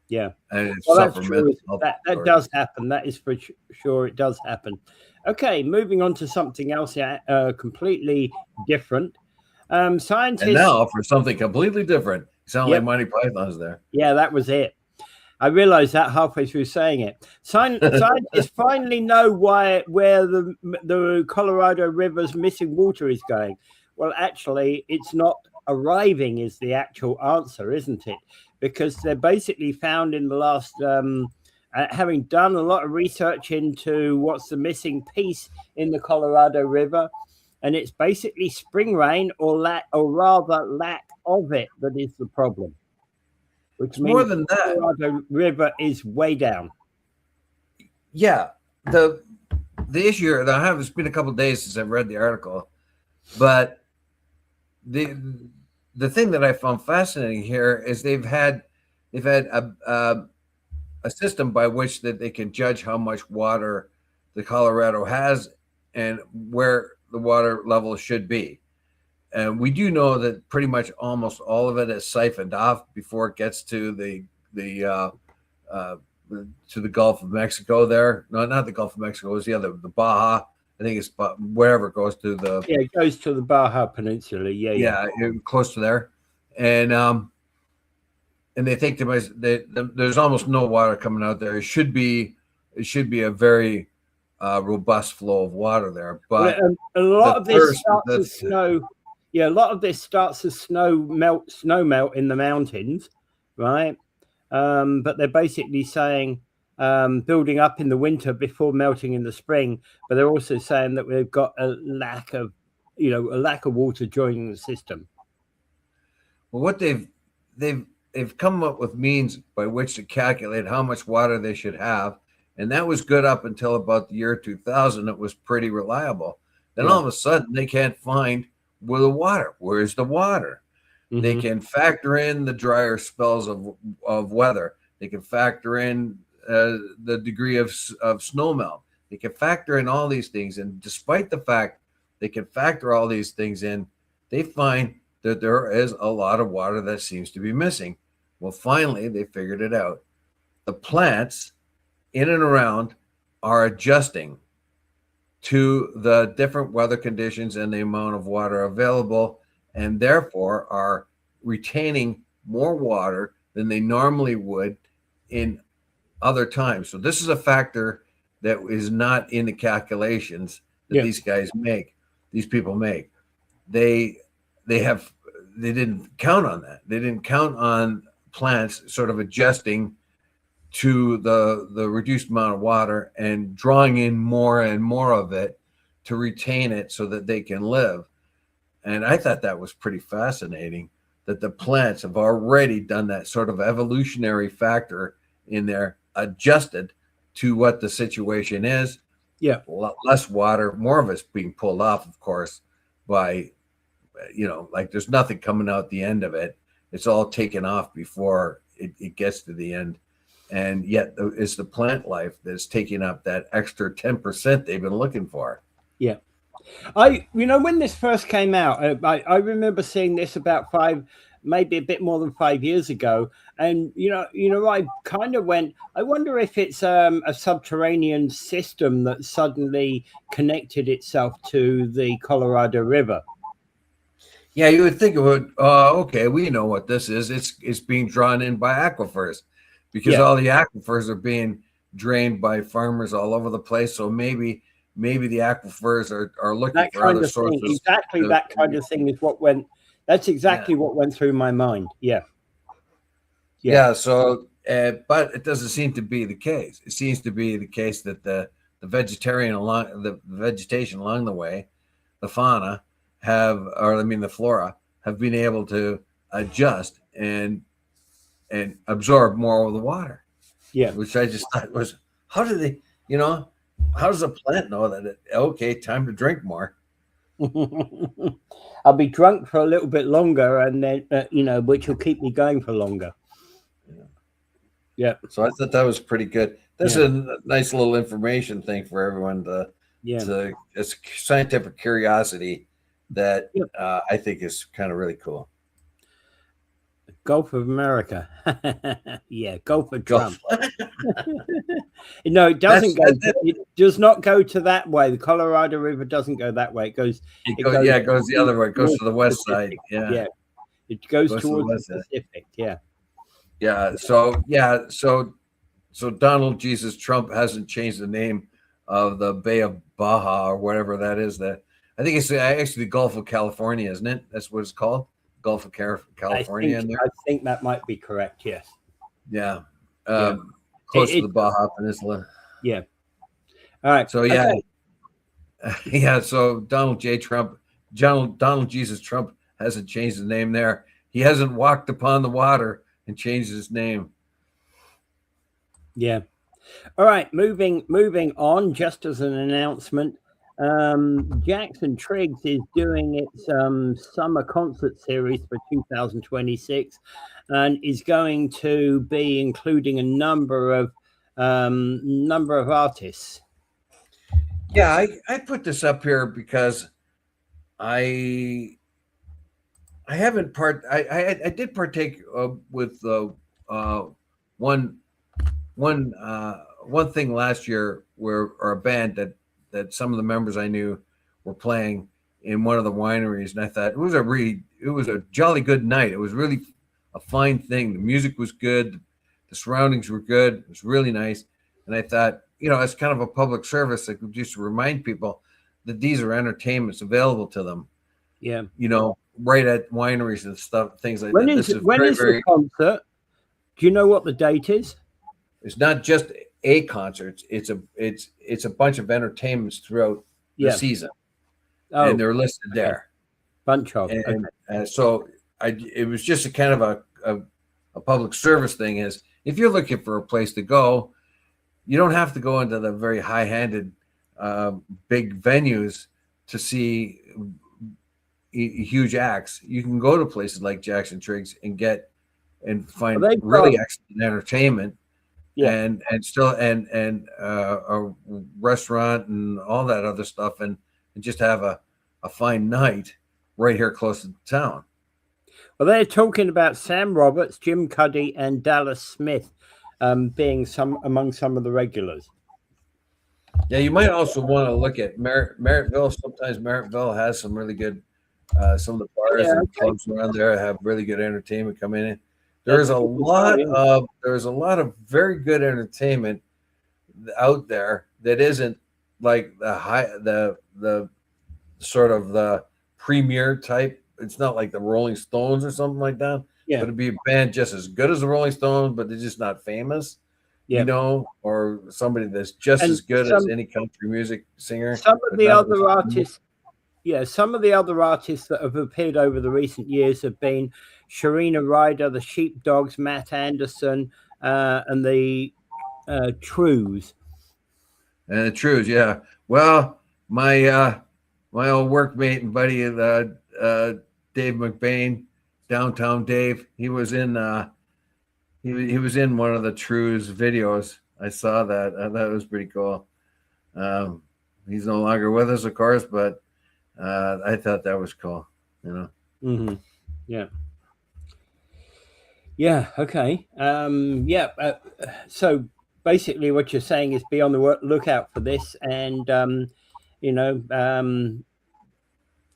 Yeah. And that's true. That does happen. That is for sure. It does happen. Okay, moving on to something else completely different. Scientists. And now for something completely different. Sound like Monty Python's there. Yeah, that was it. I realized that halfway through saying it. Scientists finally know where the Colorado River's missing water is going. Well, actually, it's not arriving is the actual answer, isn't it? Because they're basically found in the last, having done a lot of research into what's the missing piece in the Colorado River, and it's basically spring rain or rather lack of it that is the problem. Which means more than that, the Colorado River is way down. Yeah, the issue. It's been a couple of days since I've read the article, but the thing that I found fascinating here is they've had a system by which that they can judge how much water the Colorado has and where the water level should be. And we do know that pretty much almost all of it is siphoned off before it gets to the Gulf of Mexico there. No, not the Gulf of Mexico. It's the Baja. I think it's wherever it goes to the. Yeah, it goes to the Baja Peninsula. Yeah, close to there. And they think there's almost no water coming out there. It should be a very robust flow of water there. But a lot of this starts as snow. Yeah, a lot of this starts as snow melt in the mountains, right? But they're basically saying building up in the winter before melting in the spring. But they're also saying that we've got a lack of water joining the system. Well, what they've come up with means by which to calculate how much water they should have, and that was good up until about the year 2000. It was pretty reliable. Then all of a sudden they can't find where's the water? Mm-hmm. They can factor in the drier spells of weather. They can factor in the degree of snow melt. They can factor in all these things. And despite the fact they can factor all these things in, they find that there is a lot of water that seems to be missing. Well, finally, they figured it out. The plants in and around are adjusting to the different weather conditions and the amount of water available, and therefore are retaining more water than they normally would in other times. So this is a factor that is not in the calculations that these people make. They didn't count on that. They didn't count on plants sort of adjusting to the reduced amount of water and drawing in more and more of it to retain it so that they can live. And I thought that was pretty fascinating, that the plants have already done that sort of evolutionary factor in there, adjusted to what the situation is. Yeah. Less water, more of it's being pulled off, of course, by, like there's nothing coming out the end of it. It's all taken off before it gets to the end. And yet it's the plant life that's taking up that extra 10% they've been looking for. Yeah. When this first came out, I remember seeing this about maybe a bit more than 5 years ago. And, I kind of went, I wonder if it's a subterranean system that suddenly connected itself to the Colorado River. Yeah, you would think it would. Okay, we know what this is. It's being drawn in by aquifers, because all the aquifers are being drained by farmers all over the place. So maybe the aquifers are looking for other sources. Exactly, that kind of thing is what went. That's exactly what went through my mind. Yeah. So, but it doesn't seem to be the case. It seems to be the case that the vegetation along the way, the fauna the flora have been able to adjust and absorb more of the water. Yeah. Which I just thought was, how do they, how does a plant know that time to drink more? I'll be drunk for a little bit longer, and then which will keep me going for longer. Yeah. So I thought that was pretty good. This is a nice little information thing for everyone it's a scientific curiosity that I think is kind of really cool. Gulf of America. Gulf of Trump. No, it doesn't go. It does not go to that way. The Colorado River doesn't go that way. It goes the other way. It goes to the west side. Yeah. It goes towards the Pacific. Yeah. So Donald Jesus Trump hasn't changed the name of the Bay of Baja or whatever that is. That I think it's actually the Gulf of California, isn't it? That's what it's called. Gulf of California. I think that might be correct. Yes. Yeah. Close to the Baja Peninsula. Yeah. All right. So So Donald Jesus Trump hasn't changed his name there. He hasn't walked upon the water and changed his name. Yeah. All right. Moving on. Just as an announcement, Jackson Triggs is doing its summer concert series for 2026, and is going to be including a number of artists. Yeah, I put this up here because I haven't I did partake with one thing last year or a band that some of the members I knew were playing in one of the wineries, and I thought it was a jolly good night. It was really a fine thing. The music was good, the surroundings were good. It was really nice, and I thought, as kind of a public service, I could just remind people that these are entertainments available to them. Yeah, right at wineries and stuff, things like that. When is the concert? Do you know what the date is? It's not just a concert. It's a bunch of entertainments throughout the season, and they're listed there. Bunch of. So it was just a kind of a public service thing. Is if you're looking for a place to go, you don't have to go into the very high-handed big venues to see huge acts. You can go to places like Jackson Triggs and find really excellent entertainment Yeah. and still a restaurant and all that other stuff, and just have a fine night right here close to town. Well, they're talking about Sam Roberts, Jim Cuddy, and Dallas Smith being among some of the regulars. Yeah, you might also want to look at Merrittville. Sometimes Merrittville has some really good, some of the bars and clubs around there have really good entertainment coming in. There's a lot of very good entertainment out there that isn't like the sort of the premier type. It's not like the Rolling Stones or something like that. Yeah. But it'd be a band just as good as the Rolling Stones, but they're just not famous. Yeah. You know, or somebody that's just as good as any country music singer. Some of the other artists, some of the other artists that have appeared over the recent years have been Sharina Ryder, the Sheepdogs, Matt Anderson, and the Trues. And the Trues, yeah. Well, my old workmate and buddy, Dave McBain, Downtown Dave, he was in he was in one of the Trues videos. I saw that. That was pretty cool. He's no longer with us, of course, but I thought that was cool. You know. Mm-hmm. Yeah. Yeah. Okay. So basically, what you're saying is be on the lookout for this, and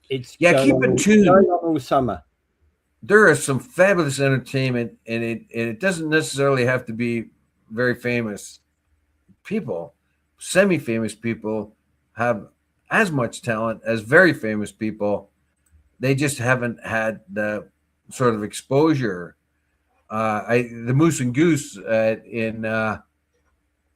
it's keep in tune all summer. There is some fabulous entertainment, and it doesn't necessarily have to be very famous people. Semi-famous people have as much talent as very famous people. They just haven't had the sort of exposure. The Moose and Goose in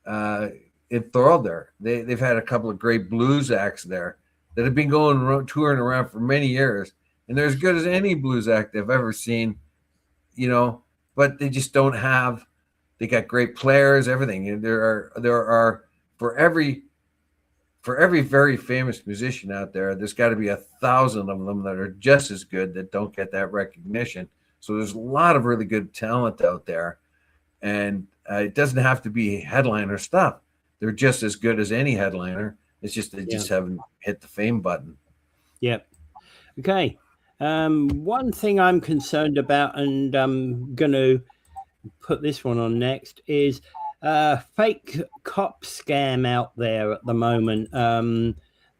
Thorold there, they've had a couple of great blues acts there that have been touring around for many years. And they're as good as any blues act I've ever seen, but they just don't have. They got great players, everything. And there are for every very famous musician out there's got to be 1,000 of them that are just as good that don't get that recognition. So there's a lot of really good talent out there, and it doesn't have to be headliner stuff. They're just as good as any headliner. It's just they just haven't hit the fame button. Yep. Okay. One thing I'm concerned about, and I'm going to put this one on next, is fake cop scam out there at the moment.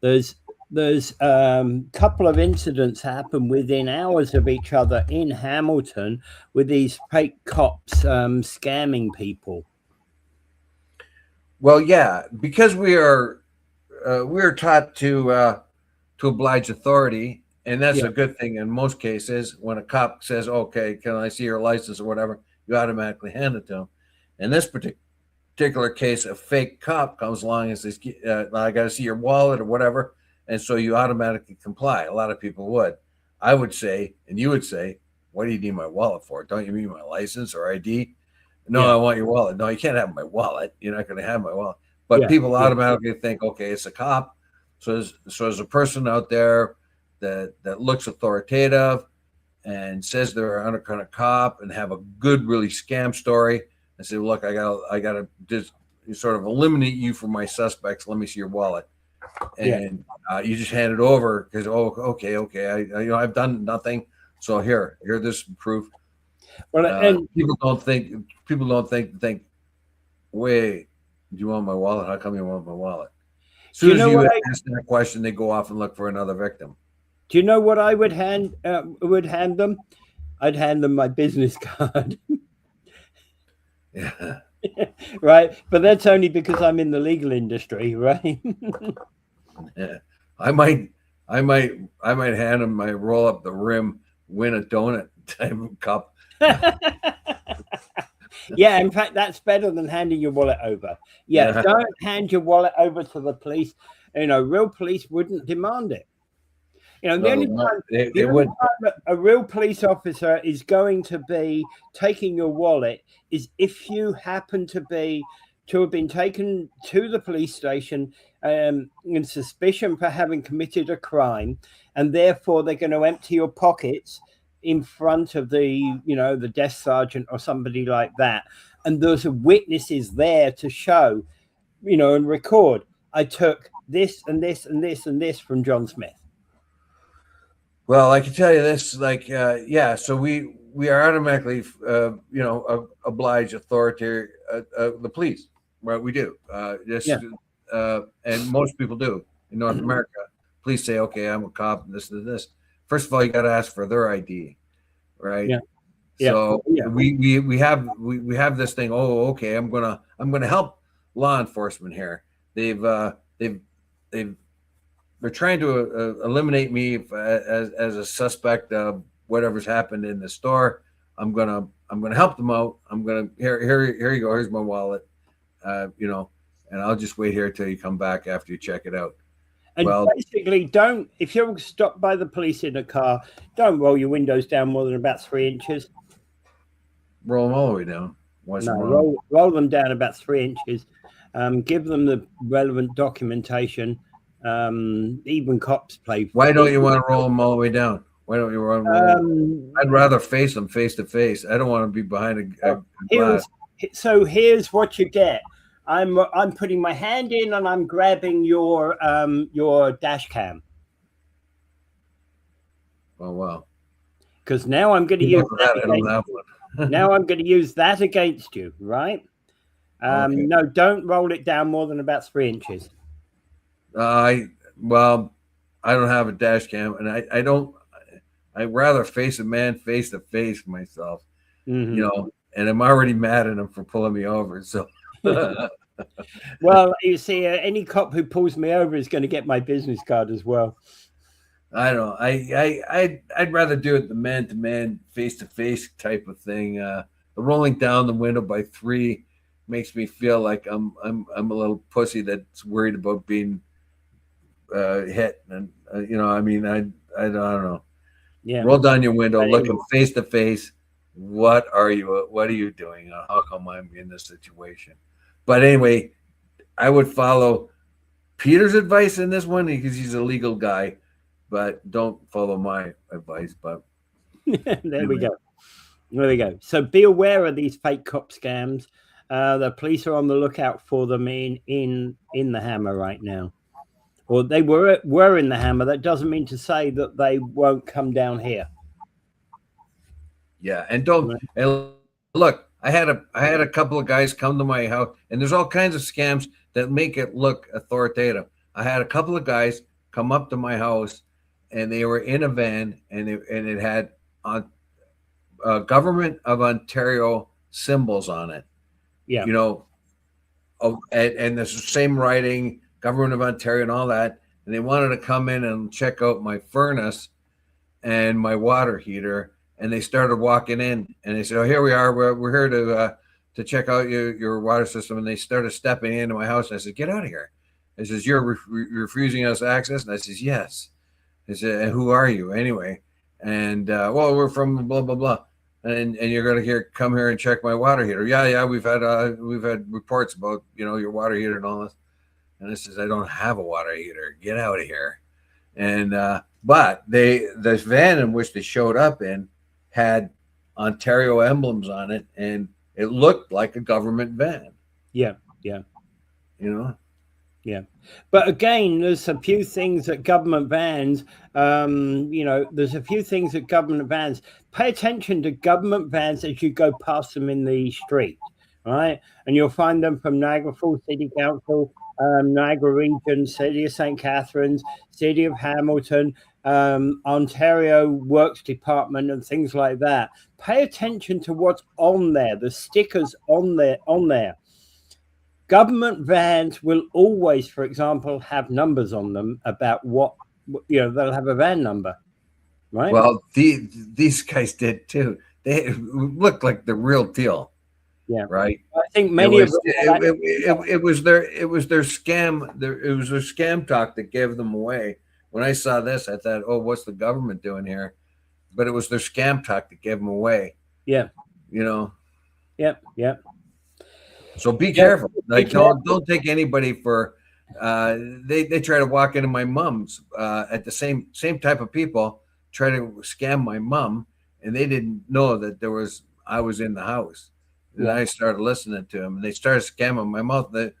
There's a couple of incidents happen within hours of each other in Hamilton with these fake cops scamming people. Well, yeah, because we're taught to oblige authority. And that's a good thing in most cases. When a cop says, okay, can I see your license or whatever, you automatically hand it to him. In this particular case, a fake cop comes along and says, I got to see your wallet or whatever. And so you automatically comply. A lot of people would. I would say, and you would say, what do you need my wallet for? Don't you mean my license or ID? No, I want your wallet. No, you can't have my wallet. You're not going to have my wallet. But people automatically think, okay, it's a cop. So there's a person out there that looks authoritative and says they're an kind of cop and have a good, really scam story, and say, look, I gotta just sort of eliminate you from my suspects. Let me see your wallet, and you just hand it over because okay, I've done nothing, so here this proof. Well, and people don't think. Wait, do you want my wallet? How come you want my wallet? As soon as you ask that question, they go off and look for another victim. Do you know what I would hand them? I'd hand them my business card. Yeah. Right. But that's only because I'm in the legal industry, right? Yeah. I might hand them my roll up the rim, win a donut type of cup. Yeah, in fact, that's better than handing your wallet over. Yeah, don't hand your wallet over to the police. Real police wouldn't demand it. The only time a real police officer is going to be taking your wallet is if you happen to have been taken to the police station in suspicion for having committed a crime, and therefore they're going to empty your pockets in front of the desk sergeant or somebody like that. and there's witnesses there to show, and record. I took this and this and this and this from John Smith. Well, I can tell you this, so we are automatically, oblige authoritarian, the police, right? We do, and most people do in North America. Police say, okay, I'm a cop, and this and this. First of all, you got to ask for their ID, right? Yeah. So we have this thing. Oh, okay, I'm gonna help law enforcement here. They're trying to eliminate me as a suspect of whatever's happened in the store. I'm gonna help them out. Here you go. Here's my wallet. And I'll just wait here till you come back after you check it out. And basically, if you're stopped by the police in a car, don't roll your windows down more than about 3 inches. Roll them all the way down. Roll them down about 3 inches. Give them the relevant documentation. Even cops play. Why don't you want to roll them all the way down? Why don't you want to roll them? I'd rather face them face to face. I don't want to be behind a glass. So here's what you get. I'm putting my hand in and I'm grabbing your dash cam. Oh wow! Because now I'm going to use that. I don't have one. Now I'm going to use that against you, right? Okay. No, don't roll it down more than about 3 inches. I don't have a dash cam, and I don't. I'd rather face a man face to face myself, and I'm already mad at him for pulling me over. So, well, you see, any cop who pulls me over is going to get my business card as well. I don't. I'd rather do it the man to man, face to face type of thing. The rolling down the window by 3 makes me feel like I'm a little pussy that's worried about being hit, and I don't know. Yeah. Roll down your window, look him face to face. What are you doing? How come I'm in this situation? But anyway, I would follow Peter's advice in this one because he's a legal guy, but don't follow my advice. But there we go. So be aware of these fake cop scams. The police are on the lookout for them in the Hammer right now. Or they were in the Hammer. That doesn't mean to say that they won't come down here. Yeah, and look. I had a couple of guys come to my house, and there's all kinds of scams that make it look authoritative. I had a couple of guys come up to my house, and they were in a van, and it had Government of Ontario symbols on it. Yeah, and the same writing. Government of Ontario and all that, and they wanted to come in and check out my furnace and my water heater, and they started walking in, and they said, "Oh, here we are. We're here to check out your water system." And they started stepping into my house. And I said, "Get out of here!" I says, "You're refusing us access." And I says, "Yes." I said, "And who are you anyway?" And well, we're from blah blah blah, and you're gonna come here and check my water heater. Yeah, we've had reports about your water heater and all this. And I says, "I don't have a water heater. Get out of here." And but this van in which they showed up in had Ontario emblems on it, and it looked like a government van. Yeah. Yeah. But again, there's a few things that government vans. There's a few things that government vans. Pay attention to government vans as you go past them in the street, right? And you'll find them from Niagara Falls City Council. Niagara Region, City of St. Catharines, City of Hamilton, Ontario Works Department, and things like that. Pay attention to what's on there, the stickers on there. Government vans will always, for example, have numbers on them about they'll have a van number, right? Well, these guys did too. They looked like the real deal. Yeah. Right. I think many of them. It was their scam. It was their scam talk that gave them away. When I saw this, I thought, "Oh, what's the government doing here?" But it was their scam talk that gave them away. Yeah. Yep. So be careful. Like don't take anybody for. They try to walk into my mom's at the same type of people try to scam my mom, and they didn't know that I was in the house. And I started listening to them, and they started scamming my mom. They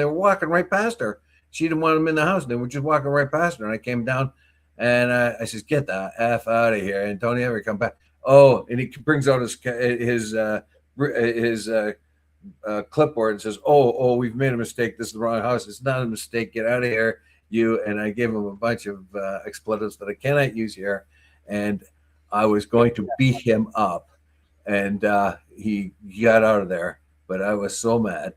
were walking right past her. She didn't want them in the house. They were just walking right past her. And I came down, and I says, "Get the F out of here, and don't ever come back." Oh, and he brings out his clipboard and says, "Oh, we've made a mistake. This is the wrong house. It's not a mistake. Get out of here, you." And I gave him a bunch of expletives that I cannot use here, and I was going to beat him up, and he got out of there. But I was so mad,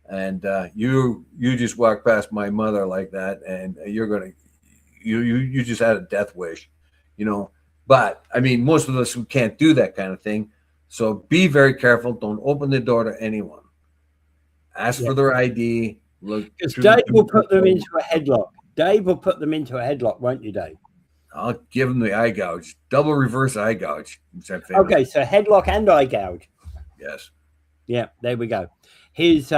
and you just walked past my mother like that, and you just had a death wish, you know. But I mean, most of us who can't do that kind of thing. So be very careful. Don't open the door to anyone. Ask for their ID. Look, because Dave will put them into a headlock. Dave will put them into a headlock, won't you, Dave? I'll give them the eye gouge, double reverse eye gouge. Okay, so headlock and eye gouge. Yes. Yeah, there we go. His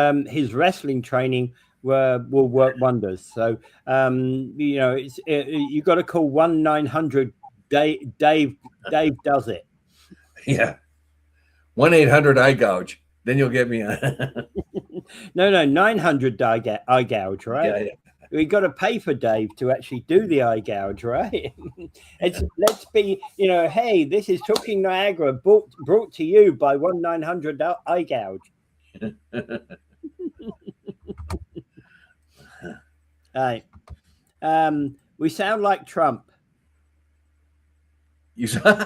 wrestling training will work wonders. So you know, it's you got to call 1-900 Dave. Dave does it. Yeah. 1-800 eye gouge. Then you'll get me on. No, 900 eye gouge, right? Yeah. We got to pay for Dave to actually do the eye gouge, right? Let's be, you know, hey, this is Talking Niagara, brought to you by 1-900 eye gouge. Right. We sound like Trump. You saw.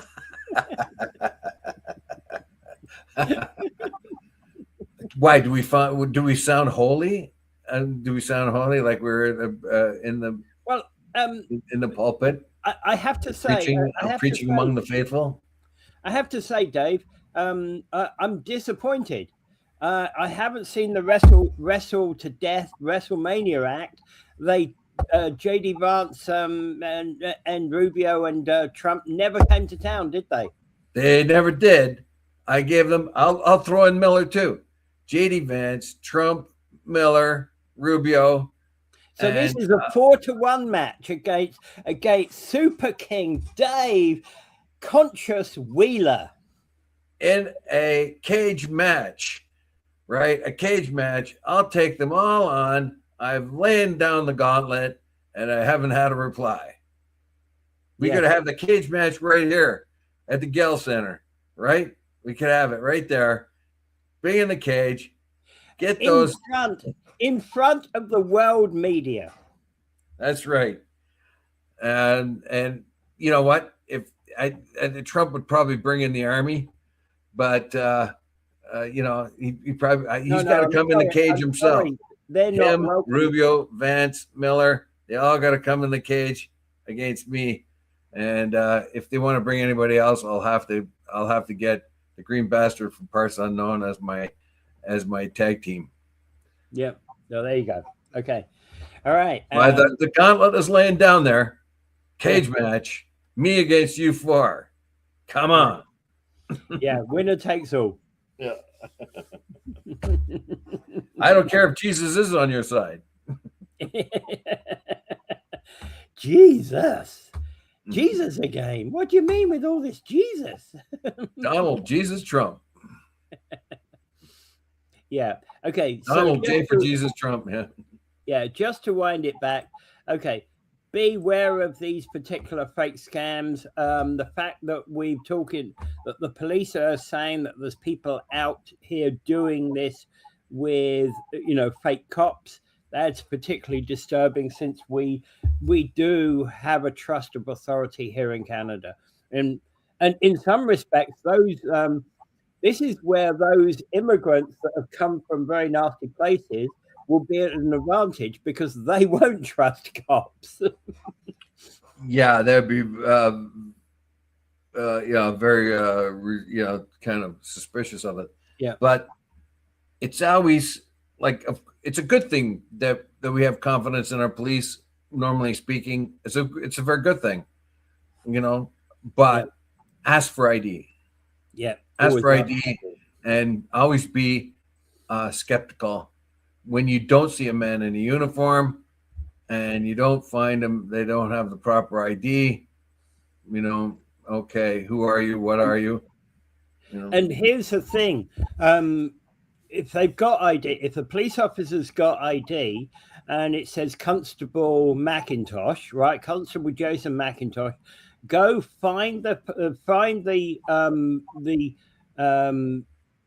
Why do we sound holy? Do we sound holy like we're in the pulpit? I have to say, preaching among the faithful. I have to say, Dave, I'm disappointed. I haven't seen the wrestle to death WrestleMania act. They JD Vance and Rubio and Trump never came to town, did they? They never did. I gave them. I'll throw in Miller too. JD Vance, Trump, Miller, Rubio. So this is a 4-1 match against Super King Dave Conscious Wheeler in a cage match, right? A cage match. I'll take them all on. I've laid down the gauntlet, and I haven't had a reply. We could have the cage match right here at the Gale Center, right? We could have it right there. Be in the cage. Get those in front of the world media. That's right. And you know what? If Trump would probably bring in the army, but you know, he's got to come in the cage himself. Sorry. They're not welcome. Rubio, Vance, Miller, they all got to come in the cage against me. And if they want to bring anybody else, I'll have to get the Green Bastard from Parts Unknown as my tag team. Yep. So there you go. Okay. All right. The gauntlet is laying down there. Cage match. Me against you four. Come on. Yeah. Winner takes all. Yeah. I don't care if Jesus is on your side. Jesus again. What do you mean with all this Jesus? Donald Jesus Trump. Yeah. Okay. Donald J for Jesus Trump. Yeah. Yeah. Just to wind it back. Okay. Beware of these particular fake scams. The fact that that the police are saying that there's people out here doing this with, you know, fake cops. That's particularly disturbing, since we do have a trust of authority here in Canada, and in some respects, those this is where those immigrants that have come from very nasty places will be at an advantage, because they won't trust cops. Yeah, that'd be very kind of suspicious of it. Yeah, but it's always like it's a good thing that we have confidence in our police. Normally speaking, it's a very good thing, you know. But ask for ID. Yeah, ask for ID, and always be skeptical when you don't see a man in a uniform and you don't find them. They don't have the proper ID. You know, okay, who are you? What are you? And here's the thing. If they've got ID, if the police officer's got ID and it says Constable McIntosh, right? Constable Jason McIntosh, go find the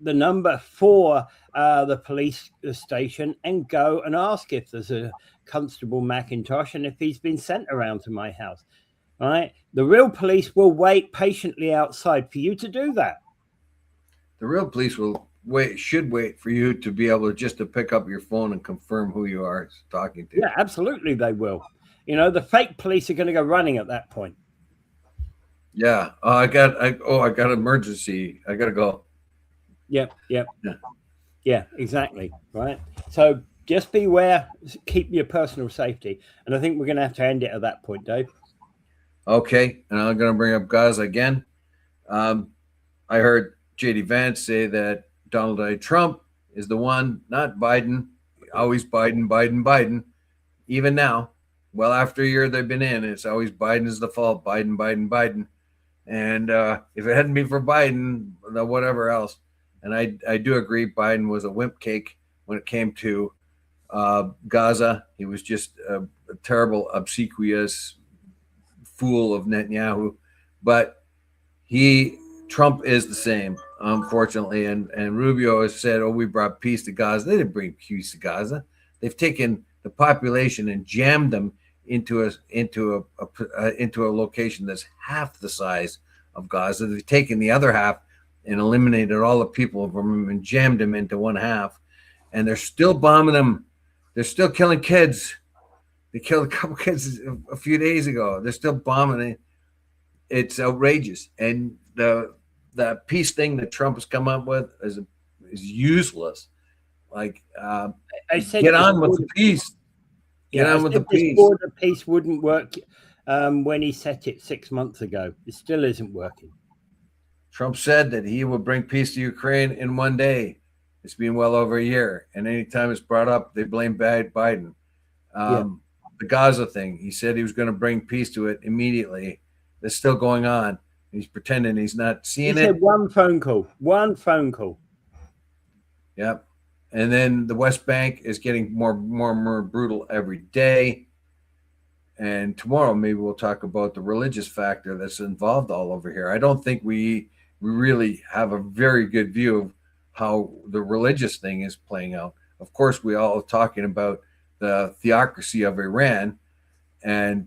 number for the police station and go and ask if there's a Constable McIntosh and if he's been sent around to my house. Right? The real police will wait patiently outside for you to do that. The real police should wait for you to be able to pick up your phone and confirm who you are talking to. Yeah, absolutely they will. The fake police are going to go running at that point. Yeah. I got emergency. I got to go. Yep. Yeah, exactly. Right. So just beware, keep your personal safety. And I think we're going to have to end it at that point, Dave. Okay. And I'm going to bring up Gaza again. I heard J.D. Vance say that Donald J. Trump is the one, not Biden. Always Biden. Even now, well after a year they've been in, it's always Biden is the fault. Biden. And if it hadn't been for Biden, whatever else. And I do agree Biden was a wimp cake when it came to Gaza. He was just a terrible, obsequious fool of Netanyahu. But Trump is the same, unfortunately. And Rubio has said, we brought peace to Gaza. They didn't bring peace to Gaza. They've taken the population and jammed them into a location that's half the size of Gaza. They've taken the other half and eliminated all the people from them and jammed them into one half. And they're still bombing them. They're still killing kids. They killed a couple kids a few days ago. They're still bombing it. It's outrageous. And the peace thing that Trump has come up with is useless. Like, I said, get on with the peace. Get on with the peace. Border peace wouldn't work when he set it 6 months ago. It still isn't working. Trump said that he would bring peace to Ukraine in one day. It's been well over a year. And anytime it's brought up, they blame Biden. The Gaza thing, he said he was going to bring peace to it immediately. That's still going on. He's pretending he's not seeing it. He said one phone call. Yep. And then the West Bank is getting more and more brutal every day. And tomorrow, maybe we'll talk about the religious factor that's involved all over here. I don't think we really have a very good view of how the religious thing is playing out. Of course, we all are talking about the theocracy of Iran.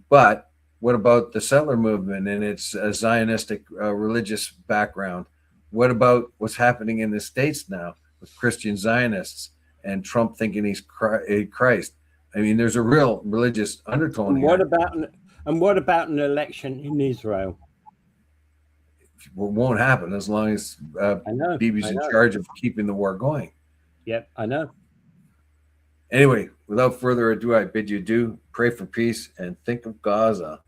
But what about the settler movement and its Zionistic religious background? What about what's happening in the States now with Christian Zionists and Trump thinking he's Christ? I mean, there's a real religious undertone here. What about an election in Israel? It won't happen as long as Bibi's in charge of keeping the war going. Yep, I know. Anyway, without further ado, I bid you adieu, pray for peace, and think of Gaza.